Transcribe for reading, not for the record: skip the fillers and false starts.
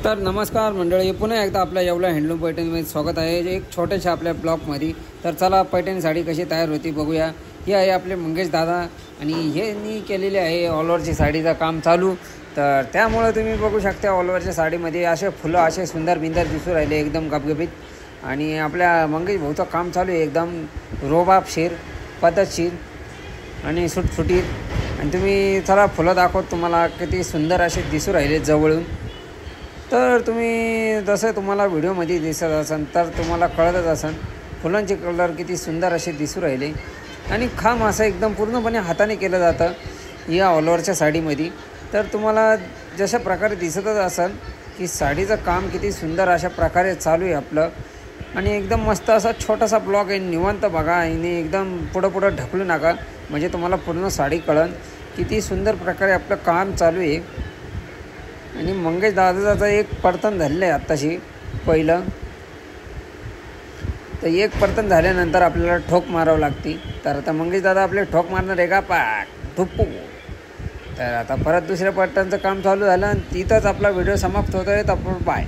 तर नमस्कार मंडळी, पुन्हा एकदा आपल्या येवला हँडलूम पैठणीमध्ये स्वागत आहे एक छोट्याशा आपल्या ब्लॉगमध्ये। तर चला पैठणी साडी कशी तयार होती बघूया। ही आहे आपले मंगेश दादा आणि ह्यांनी केलेले आहे ऑल ओव्हरची साडीचं काम चालू। तर त्यामुळे तुम्ही बघू शकता ऑल ओव्हरच्या साडीमध्ये असे फुलं असे सुंदर बिंदर दिसू राहिले एकदम गबगबीत। आणि आपल्या मंगेश भाऊचं काम चालू आहे एकदम रोबाबशीर पद्धतशीर आणि सुटसुटीत। आणि तुम्ही चला फुलं दाखवत तुम्हाला किती सुंदर असे दिसू राहिले जवळून। तर तुम्ही जसं तुम्हाला व्हिडिओमध्ये दिसत असाल तर तुम्हाला कळतच असेल फुलांचे कलर किती सुंदर असे दिसू राहिले। आणि काम असं एकदम पूर्णपणे हाताने केलं जातं या ऑल ओव्हरच्या साडीमध्ये। तर तुम्हाला जशा प्रकारे दिसतच असेल की साडीचं काम किती सुंदर अशा प्रकारे चालू आहे आपलं। आणि एकदम मस्त असा छोटासा ब्लॉग आहे, निवांत बघा आणि एकदम पुढं ढकलू नका म्हणजे तुम्हाला पूर्ण साडी कळन किती सुंदर प्रकारे आपलं काम चालू आहे। आणि मंगेश दादाचं एक परतन झालेलं आहे आत्ताशी पहिलं। तर एक परतन झाल्यानंतर आपल्याला ठोक मारावं लागते। तर आता मंगेश दादा आपले ठोक मारणार आहे का पाक ठुप्पू। तर आता परत दुसऱ्या परतनचं काम चालू झालं आणि तिथंच आपला व्हिडिओ समाप्त होतो आहे। तर बाय।